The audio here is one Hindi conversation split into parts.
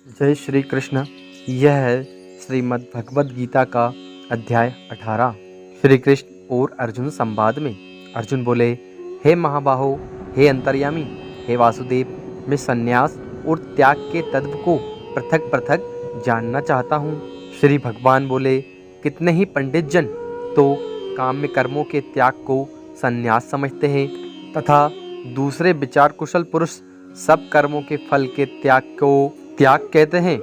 जय श्री कृष्ण। यह है श्रीमद् भगवद गीता का अध्याय 18। श्री कृष्ण और अर्जुन संवाद में अर्जुन बोले, हे महाबाहो, हे अंतर्यामी, हे वासुदेव, मैं संन्यास और त्याग के तत्व को पृथक पृथक जानना चाहता हूँ। श्री भगवान बोले, कितने ही पंडित जन तो काम्य कर्मों के त्याग को संन्यास समझते हैं तथा दूसरे विचार कुशल पुरुष सब कर्मों के फल के त्याग को त्याग कहते हैं।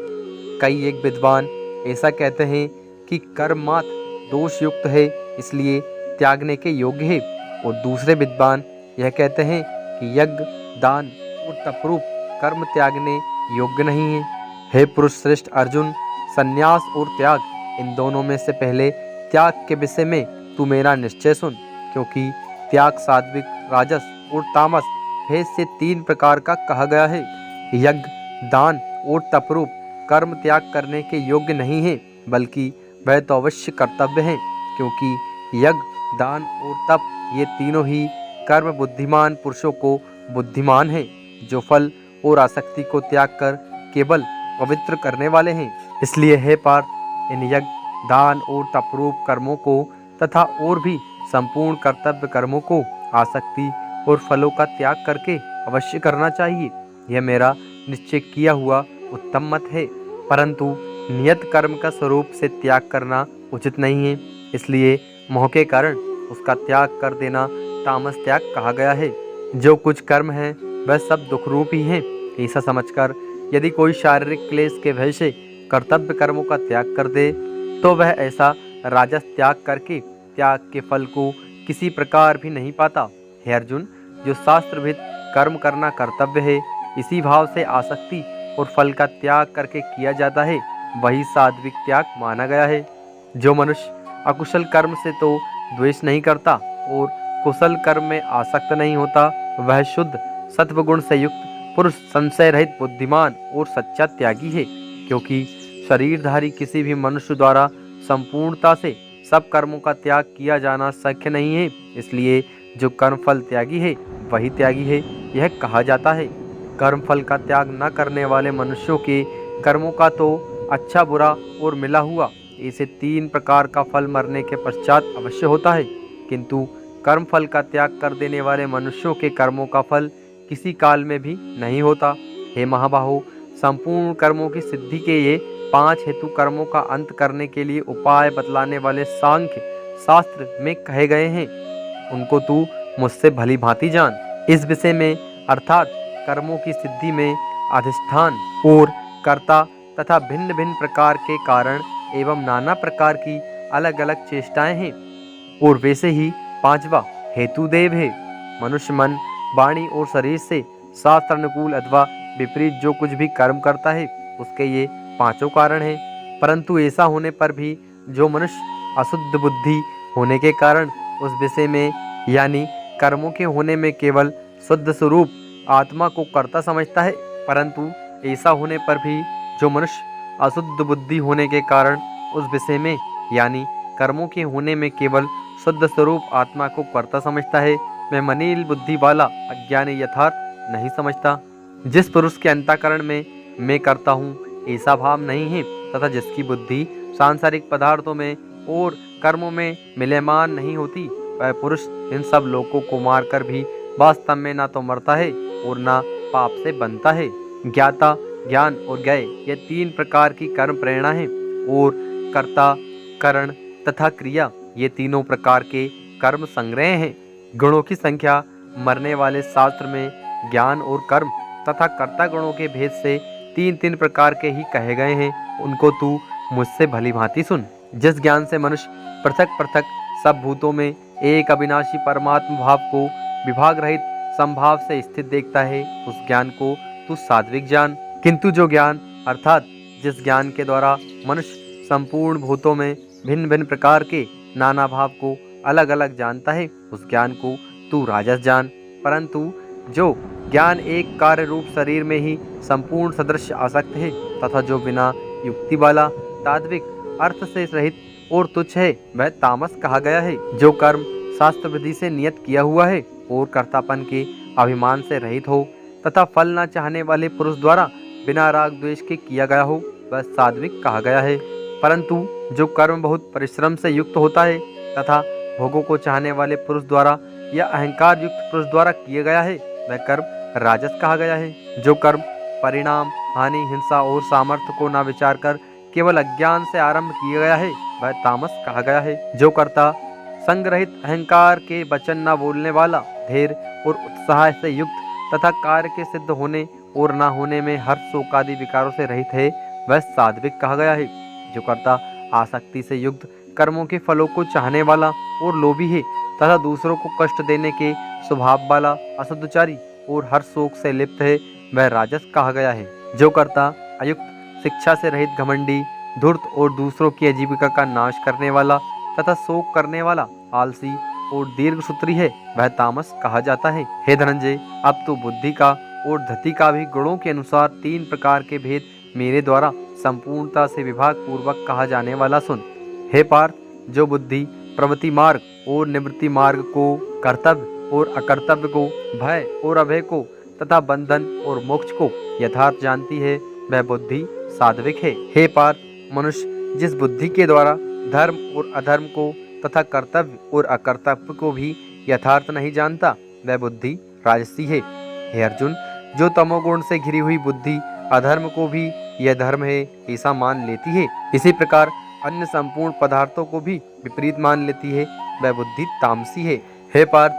कई एक विद्वान ऐसा कहते हैं कि कर्म मात्र दोष युक्त है, इसलिए त्यागने के योग्य है, और दूसरे विद्वान यह कहते हैं कि यज्ञ, दान और तपरूप कर्म त्यागने योग्य नहीं है। हे पुरुष श्रेष्ठ अर्जुन, संन्यास और त्याग इन दोनों में से पहले त्याग के विषय में तू मेरा निश्चय सुन, क्योंकि त्याग सात्विक, राजस और तामस भेद से 3 प्रकार का कहा गया है। यज्ञ, दान और तपरूप कर्म त्याग करने के योग्य नहीं है, बल्कि वह तो अवश्य कर्तव्य है, क्योंकि यज्ञ, दान और तप ये तीनों ही कर्म बुद्धिमान पुरुषों को बुद्धिमान है, जो फल और आसक्ति को त्याग कर केवल पवित्र करने वाले हैं। इसलिए हे पार्थ, इन यज्ञ, दान और तपरूप कर्मों को तथा और भी संपूर्ण कर्तव्य कर्मों को आसक्ति और फलों का त्याग करके अवश्य करना चाहिए। यह मेरा निश्चय किया हुआ उत्तम मत है, परंतु नियत कर्म का स्वरूप से त्याग करना उचित नहीं है, इसलिए मोह के कारण उसका त्याग कर देना तामस त्याग कहा गया है। जो कुछ कर्म है वह सब दुख रूप ही है, ऐसा समझकर यदि कोई शारीरिक क्लेश के भय से कर्तव्य कर्मों का त्याग कर दे तो वह ऐसा राजस त्याग करके त्याग के फल को किसी प्रकार भी नहीं पाता। हे अर्जुन, जो शास्त्रविद कर्म करना कर्तव्य है, इसी भाव से आसक्ति और फल का त्याग करके किया जाता है, वही सात्विक त्याग माना गया है। जो मनुष्य अकुशल कर्म से तो द्वेष नहीं करता और कुशल कर्म में आसक्त नहीं होता, वह शुद्ध सत्वगुण से युक्त पुरुष संशय रहित बुद्धिमान और सच्चा त्यागी है, क्योंकि शरीरधारी किसी भी मनुष्य द्वारा संपूर्णता से सब कर्मों का त्याग किया जाना शक्य नहीं है। इसलिए जो कर्मफल त्यागी है वही त्यागी है, यह कहा जाता है। कर्मफल का त्याग न करने वाले मनुष्यों के कर्मों का तो अच्छा बुरा और मिला हुआ ऐसे 3 प्रकार का फल मरने के पश्चात अवश्य होता है, किंतु कर्मफल का त्याग कर देने वाले मनुष्यों के कर्मों का फल किसी काल में भी नहीं होता। हे महाबाहो, संपूर्ण कर्मों की सिद्धि के ये 5 हेतु कर्मों का अंत करने के लिए उपाय बतलाने वाले सांख्य शास्त्र में कहे गए हैं, उनको तू मुझसे भली भांति जान। इस विषय में अर्थात कर्मों की सिद्धि में अधिष्ठान और कर्ता तथा भिन्न भिन्न प्रकार के कारण एवं नाना प्रकार की अलग अलग चेष्टाएं हैं, और वैसे ही 5वां हेतुदेव है। मनुष्य मन, वाणी और शरीर से शास्त्र अनुकूल अथवा विपरीत जो कुछ भी कर्म करता है उसके ये 5 कारण हैं। परंतु ऐसा होने पर भी जो मनुष्य अशुद्ध बुद्धि होने के कारण उस विषय में यानी कर्मों के होने में केवल शुद्ध स्वरूप आत्मा को कर्ता समझता है, परंतु ऐसा होने पर भी जो मनुष्य अशुद्ध बुद्धि होने के कारण उस विषय में यानी कर्मों के होने में केवल शुद्ध स्वरूप आत्मा को कर्ता समझता है, वह मनील बुद्धि वाला अज्ञानी यथार्थ नहीं समझता। जिस पुरुष के अंतःकरण में मैं करता हूँ ऐसा भाव नहीं है तथा जिसकी बुद्धि सांसारिक पदार्थों में और कर्मों में मिलयमान नहीं होती, वह पुरुष इन सब लोगों को मारकर भी वास्तव में ना तो मरता है और ना पाप से बनता है। ज्ञाता, ज्ञान और ज्ञेय ये 3 प्रकार की कर्म प्रेरणा है, और कर्ता, करण तथा क्रिया ये तीनों प्रकार के कर्म संग्रह हैं। गुणों की संख्या मरने वाले शास्त्र में ज्ञान और कर्म तथा कर्ता गुणों के भेद से 3-3 प्रकार के ही कहे गए हैं, उनको तू मुझसे भली भांति सुन। जिस ज्ञान से मनुष्य पृथक पृथक सब भूतों में एक अविनाशी परमात्मा भाव को विभाग रहित संभाव से स्थित देखता है, उस ज्ञान को तू सात्विक जान। किंतु जो ज्ञान अर्थात जिस ज्ञान के द्वारा मनुष्य संपूर्ण भूतों में भिन्न भिन्न प्रकार के नाना भाव को अलग अलग जानता है, उस ज्ञान को तू राजस जान। परंतु जो ज्ञान एक कार्य रूप शरीर में ही संपूर्ण सदृश आसक्त है तथा जो बिना युक्ति वाला तात्विक अर्थ से रहित और तुच्छ है, वह तामस कहा गया है। जो कर्म शास्त्र विधि से नियत किया हुआ है और कर्तापन के अभिमान से रहित हो तथा फल न चाहने वाले पुरुष द्वारा बिना राग द्वेष के किया गया हो वह सात्विक कहा गया है। परंतु जो कर्म बहुत परिश्रम से युक्त होता है तथा भोगों को चाहने वाले पुरुष द्वारा या अहंकार युक्त पुरुष द्वारा किया गया है वह कर्म राजस कहा गया है। जो कर्म परिणाम, हानि, हिंसा और सामर्थ्य को न विचार कर केवल अज्ञान से आरंभ किया गया है वह तामस कहा गया है। जो कर्ता संग्रहित अहंकार के वचन न बोलने वाला, धैर्य और उत्साह से युक्त तथा कार्य के सिद्ध होने और न होने में हर्ष शोक आदि विकारों से रहित है वह सात्विक कहा गया है। जो कर्ता आसक्ति से युक्त, कर्मों के फलों को चाहने वाला और लोभी है तथा दूसरों को कष्ट देने के स्वभाव वाला, असदुचारी और हर शोक से लिप्त है वह राजस कहा गया है। जो कर्ता अयुक्त, शिक्षा से रहित, घमंडी, धूर्त और दूसरों की आजीविका का नाश करने वाला तथा शोक करने वाला, आलसी और दीर्घसूत्री है वह तामस कहा जाता है। हे धनंजय, अब तो बुद्धि का और धति का भी गुणों के अनुसार 3 प्रकार के भेद मेरे द्वारा संपूर्णता से विभाग पूर्वक कहा जाने वाला सुन। हे पार्थ, जो बुद्धि प्रवृत्ति मार्ग और निवृत्ति मार्ग को, कर्तव्य और अकर्तव्य को, भय और अभय को तथा बंधन और मोक्ष को यथार्थ जानती है वह बुद्धि सात्विक है। हे पार्थ, मनुष्य जिस बुद्धि के द्वारा धर्म और अधर्म को तथा कर्तव्य और अकर्तव्य को भी यथार्थ नहीं जानता वह बुद्धि राजसी है। हे अर्जुन, जो तमोगुण से घिरी हुई बुद्धि अधर्म को भी यह धर्म है ऐसा मान लेती है, इसी प्रकार अन्य संपूर्ण पदार्थों को भी विपरीत मान लेती है वह बुद्धि तामसी है। हे पार्थ,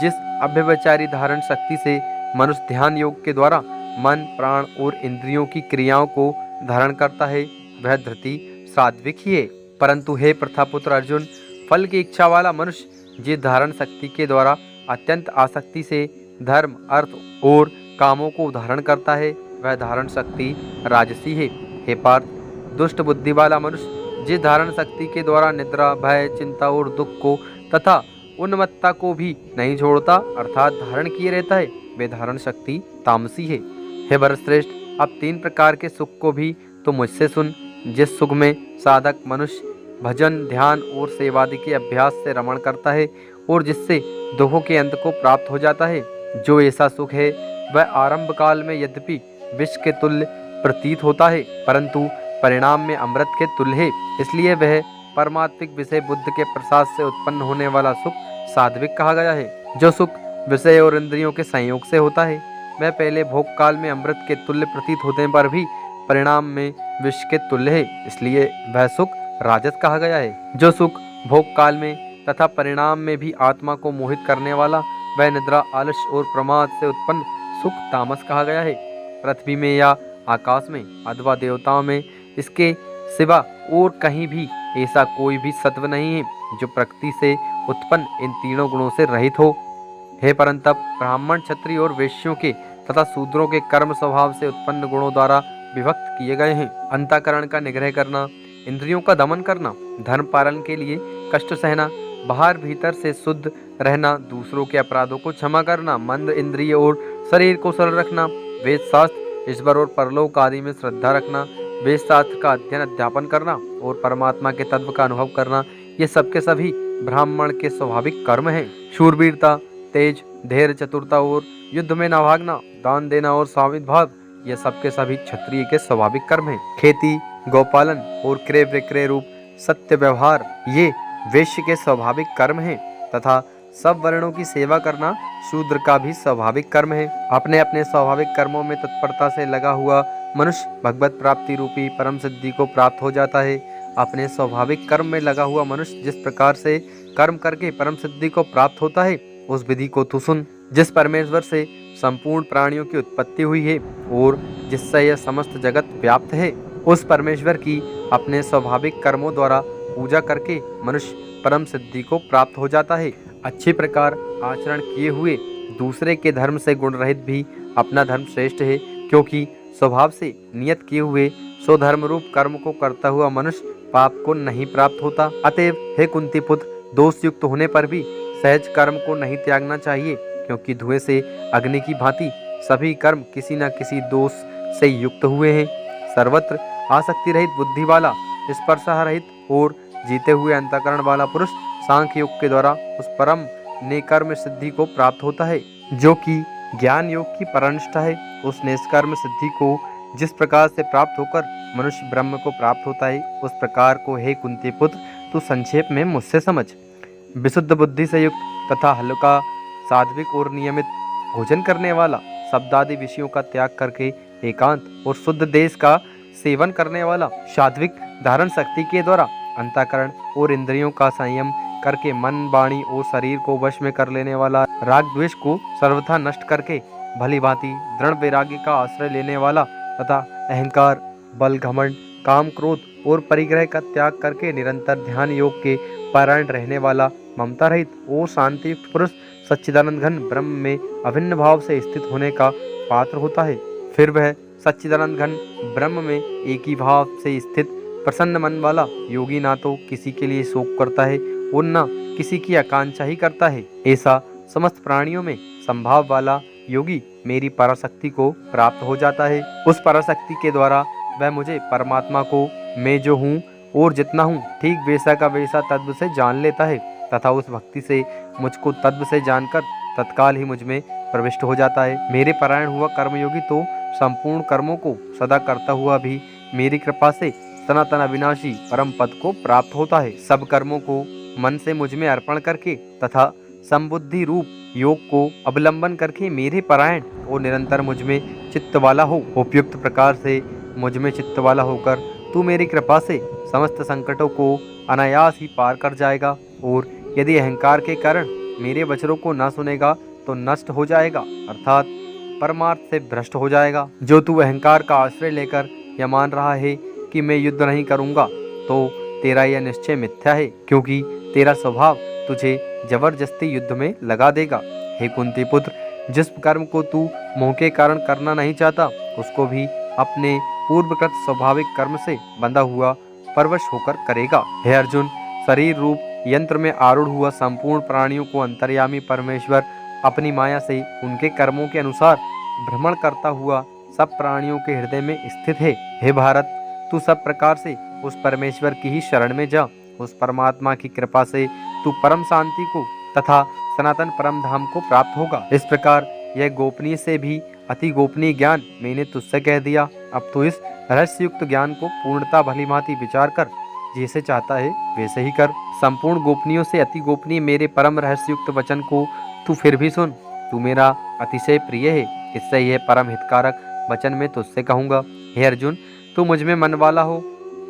जिस अव्यभिचारी धारण शक्ति से मनुष्य ध्यान योग के द्वारा मन, प्राण और इंद्रियों की क्रियाओं को धारण करता है वह धृति सात्विक ही है। परंतु हे प्रथापुत्र अर्जुन, फल की इच्छा वाला मनुष्य जिस धारण शक्ति के द्वारा अत्यंत आसक्ति से धर्म, अर्थ और कामों को धारण करता है वह धारण शक्ति राजसी है। हे पार्थ, दुष्ट बुद्धि वाला मनुष्य जिस धारण शक्ति के द्वारा निद्रा, भय, चिंता और दुख को तथा उन्मत्तता को भी नहीं छोड़ता अर्थात धारण किए रहता है वे धारण शक्ति तामसी है। हे भरतश्रेष्ठ, अब 3 प्रकार के सुख को भी तो मुझसे सुन। जिस सुख में साधक मनुष्य भजन, ध्यान और सेवादि के अभ्यास से रमण करता है और जिससे दुखों के अंत को प्राप्त हो जाता है, जो ऐसा सुख है वह आरंभ काल में यद्यपि विष के तुल्य प्रतीत होता है परंतु परिणाम में अमृत के तुल्य है। इसलिए वह परमात्मिक विषय बुद्ध के प्रसाद से उत्पन्न होने वाला सुख सात्विक कहा गया है। जो सुख विषय और इंद्रियों के संयोग से होता है वह पहले भोग काल में अमृत के तुल्य प्रतीत होने पर भी परिणाम में विष के तुल्य है, इसलिए वह सुख राजस कहा गया है। जो सुख भोग काल में तथा परिणाम में भी आत्मा को मोहित करने वाला वह निद्रा, आलस्य और प्रमाद से उत्पन्न सुख तामस कहा गया है। पृथ्वी में या आकाश में अथवा देवताओं में इसके सिवा और कहीं भी ऐसा कोई भी सत्व नहीं है जो प्रकृति से उत्पन्न इन तीनों गुणों से रहित हो। हे परंतप, ब्राह्मण, क्षत्रिय और वैश्यों के तथा शूद्रों के कर्म स्वभाव से उत्पन्न गुणों द्वारा विभक्त किए गए हैं। अंतःकरण का निग्रह करना, इंद्रियों का दमन करना, धर्म पालन के लिए कष्ट सहना, बाहर भीतर से शुद्ध रहना, दूसरों के अपराधों को क्षमा करना, मंद इंद्रिय और शरीर को सरल रखना, वेद शास्त्र, ईश्वर और परलोक आदि में श्रद्धा रखना, वेद शास्त्र का अध्ययन अध्यापन करना और परमात्मा के तत्व का अनुभव करना, ये सबके सभी ब्राह्मण के स्वाभाविक कर्म हैं। शूरवीरता, तेज, धैर्य, चतुरता और युद्ध में न भागना, दान देना और स्वामित्व भाव, ये सबके सभी क्षत्रिय के स्वाभाविक कर्म हैं। खेती, गौपालन और क्रय विक्रय रूप सत्य व्यवहार ये वैश्य के स्वाभाविक कर्म हैं तथा सब वर्णों की सेवा करना शूद्र का भी स्वाभाविक कर्म है। अपने अपने स्वाभाविक कर्मों में तत्परता से लगा हुआ मनुष्य भगवत प्राप्ति रूपी परम सिद्धि को प्राप्त हो जाता है। अपने स्वाभाविक कर्म में लगा हुआ मनुष्य जिस प्रकार से कर्म करके परम सिद्धि को प्राप्त होता है उस विधि को तू सुन। जिस परमेश्वर से संपूर्ण प्राणियों की उत्पत्ति हुई है और जिससे यह समस्त जगत व्याप्त है, उस परमेश्वर की अपने स्वाभाविक कर्मों द्वारा पूजा करके मनुष्य परम सिद्धि को प्राप्त हो जाता है। अच्छी प्रकार आचरण किए हुए दूसरे के धर्म से गुण रहित भी अपना धर्म श्रेष्ठ है, क्योंकि स्वभाव से नियत किए हुए स्वधर्म रूप कर्म को करता हुआ मनुष्य पाप को नहीं प्राप्त होता। अतएव हे कुंती पुत्र, दोष युक्त होने पर भी सहज कर्म को नहीं त्यागना चाहिए, क्योंकि धुएं से अग्नि की भांति सभी कर्म किसी न किसी दोष से युक्त हुए हैं। सर्वत्र आसक्ति रहित बुद्धि वाला, स्पर्शा रहित और जीते हुए अंतःकरण वाला पुरुष सांख्य योग के द्वारा उस परम नेकर्म सिद्धि को प्राप्त होता है जो कि ज्ञान योग की परनिष्ठा है। उस निष्कर्म सिद्धि को जिस प्रकार से प्राप्त होकर मनुष्य ब्रह्म को प्राप्त होता है, उस प्रकार को हे कुंती पुत्र तू संक्षेप में मुझसे समझ। विशुद्ध बुद्धि से युक्त तथा हल्का, सात्विक और नियमित भोजन करने वाला, शब्दादि विषयों का त्याग करके एकांत और शुद्ध देश का सेवन करने वाला, सात्विक धारण शक्ति के द्वारा अंतःकरण और इंद्रियों का संयम करके मन, वाणी और शरीर को वश में कर लेने वाला, राग द्वेष को सर्वथा नष्ट करके भली भांति दृढ़ वैराग्य का आश्रय लेने वाला तथा अहंकार, बल, घमंड, काम, क्रोध और परिग्रह का त्याग करके निरंतर ध्यान योग के पारायण रहने वाला, ममता रहित और शांति युक्त पुरुष सच्चिदानंद घन ब्रह्म में अभिन्न भाव से स्थित होने का पात्र होता है। फिर वह सच्चिदानंद घन ब्रह्म में एक ही भाव से स्थित प्रसन्न मन वाला योगी ना तो किसी के लिए शोक करता है और न किसी की आकांक्षा ही करता है। ऐसा समस्त प्राणियों में संभाव वाला योगी मेरी पराशक्ति को प्राप्त हो जाता है। उस पराशक्ति के द्वारा वह मुझे परमात्मा को मैं जो हूँ और जितना हूँ ठीक वैसा का वैसा तत्व से जान लेता है तथा उस भक्ति से मुझको तत्व से जानकर तत्काल ही मुझ में प्रविष्ट हो जाता है। मेरे परायण हुआ कर्मयोगी तो संपूर्ण कर्मों को सदा करता हुआ भी मेरी कृपा से सनातन अविनाशी परम पद को प्राप्त होता है। सब कर्मों को मन से मुझ में अर्पण करके तथा संबुद्धि रूप योग को अवलंबन करके मेरे परायण और निरंतर मुझ में चित्त वाला हो। उपयुक्त प्रकार से मुझ में चित्त वाला होकर तू मेरी कृपा से समस्त संकटों को अनायास ही पार कर जाएगा और यदि अहंकार के कारण मेरे वचनों को न सुनेगा तो नष्ट हो जाएगा, अर्थात परमार्थ से भ्रष्ट हो जाएगा। जो तू अहंकार का आश्रय लेकर यह मान रहा है कि मैं युद्ध नहीं करूंगा, तो तेरा यह निश्चय मिथ्या है, क्योंकि तेरा स्वभाव तुझे जबरदस्ती युद्ध में लगा देगा। हे कुंती पुत्र, जिस कर्म को तू मोह के कारण करना नहीं चाहता, उसको भी अपने पूर्वकृत स्वाभाविक कर्म से बंधा हुआ परवश होकर करेगा। हे अर्जुन, शरीर रूप यंत्र में आरूढ़ हुआ संपूर्ण प्राणियों को अंतर्यामी परमेश्वर अपनी माया से उनके कर्मों के अनुसार भ्रमण करता हुआ सब प्राणियों के हृदय में स्थित है। हे भारत, तू सब प्रकार से उस परमेश्वर की ही शरण में जा। उस परमात्मा की कृपा से तू परम शांति को तथा सनातन परम धाम को प्राप्त होगा। इस प्रकार यह गोपनीय से भी अति गोपनीय ज्ञान मैंने तुझसे कह दिया। अब तो इस रहस्ययुक्त ज्ञान को पूर्णता भली भांति विचार कर जैसे चाहता है वैसे ही कर। संपूर्ण गोपनीयों से अति गोपनीय मेरे परम रहस्ययुक्त वचन को तू फिर भी सुन। तू मेरा अतिशय प्रिय है, इससे यह परम हितकारक वचन मैं तुझसे कहूँगा। हे अर्जुन, तू मुझ में मन वाला हो,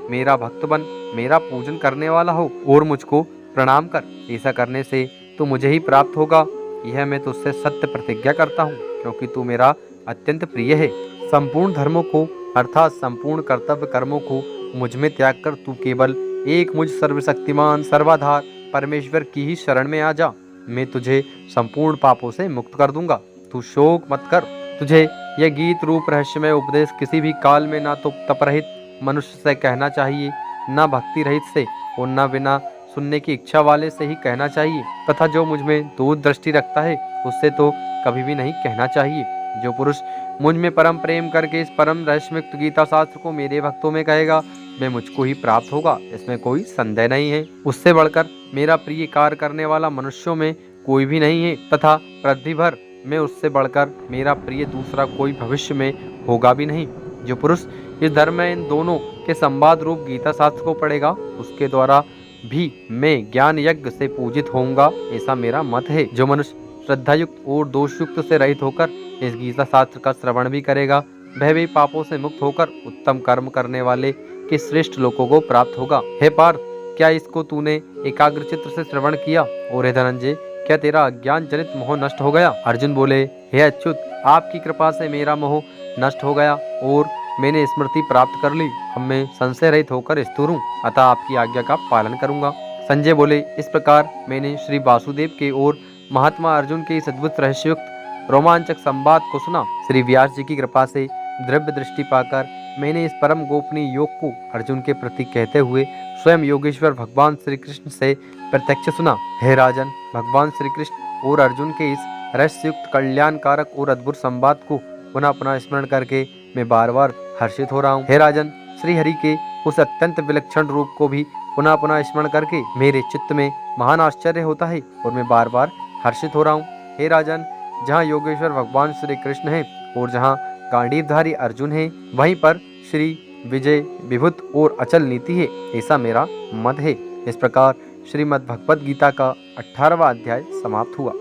मेरा भक्त बन, मेरा पूजन करने वाला हो और मुझको प्रणाम कर। ऐसा करने से तू मुझे ही प्राप्त होगा, यह मैं तुझसे सत्य प्रतिज्ञा करता हूँ, क्योंकि तू मेरा अत्यंत प्रिय है। संपूर्ण धर्मों को अर्थात संपूर्ण कर्तव्य कर्मों को मुझ में त्याग कर तू केवल एक मुझ सर्वशक्तिमान सर्वाधार परमेश्वर की ही शरण में आ जा। मैं तुझे संपूर्ण पापों से मुक्त कर दूंगा। तू शोक मत कर। तुझे यह गीत रूप रहस्यमय उपदेश किसी भी काल में ना तो तपरहित मनुष्य से कहना चाहिए, ना भक्ति रहित से और ना बिना सुनने की इच्छा वाले से ही कहना चाहिए, तथा जो मुझ में दूर दृष्टि रखता है उससे तो कभी भी नहीं कहना चाहिए। जो पुरुष मुझ में परम प्रेम करके इस परम रहस्ययुक्त गीता शास्त्र को मेरे भक्तों में कहेगा, वे मुझको ही प्राप्त होगा, इसमें कोई संदेह नहीं है। उससे बढ़कर मेरा प्रिय कार्य करने वाला मनुष्यों में कोई भी नहीं है, तथा पृथ्वी भर में उससे बढ़कर मेरा प्रिय दूसरा कोई भविष्य में होगा भी नहीं। जो पुरुष इस धर्म में इन दोनों के संवाद रूप गीता शास्त्र को पढ़ेगा, उसके द्वारा भी मैं ज्ञान यज्ञ से पूजित होऊंगा, ऐसा मेरा मत है। जो मनुष्य श्रद्धायुक्त और दोषयुक्त से रहित होकर इस गीता शास्त्र का श्रवण भी करेगा, वह भी पापों से मुक्त होकर उत्तम कर्म करने वाले के श्रेष्ठ लोगों को प्राप्त होगा। हे पार्थ, क्या इसको तूने एकाग्र चित्र से श्रवण किया? और हे धनंजय, क्या तेरा अज्ञान जनित मोह नष्ट हो गया? अर्जुन बोले, हे अच्युत, आपकी कृपा से मेरा मोह नष्ट हो गया और मैंने स्मृति प्राप्त कर ली। अब मैं संशय रहित होकर स्थिर हूँ, अतः आपकी आज्ञा का पालन करूंगा। संजय बोले, इस प्रकार मैंने श्री वासुदेव के और महात्मा अर्जुन के इस अद्भुत रहस्ययुक्त रोमांचक संवाद को सुना। श्री व्यास जी की कृपा से द्रव्य दृष्टि पाकर मैंने इस परम गोपनीय योग को अर्जुन के प्रति कहते हुए स्वयं योगेश्वर भगवान श्री कृष्ण से प्रत्यक्ष सुना। हे राजन, भगवान श्री कृष्ण और अर्जुन के इस रहस्ययुक्त कल्याणकारक और अद्भुत संवाद को पुनः पुनः स्मरण करके मैं बार बार हर्षित हो रहा हूँ। हे राजन, श्री हरि के उस अत्यंत विलक्षण रूप को भी पुनः पुनः स्मरण करके मेरे चित्त में महान आश्चर्य होता है और मैं बार बार हर्षित हो रहा हूँ। हे राजन, जहाँ योगेश्वर भगवान श्री कृष्ण है और जहाँ गांडीवधारी अर्जुन है, वहीं पर श्री विजय विभुत और अचल नीति है, ऐसा मेरा मत है। इस प्रकार श्रीमद् भगवद गीता का 18वां अध्याय समाप्त हुआ।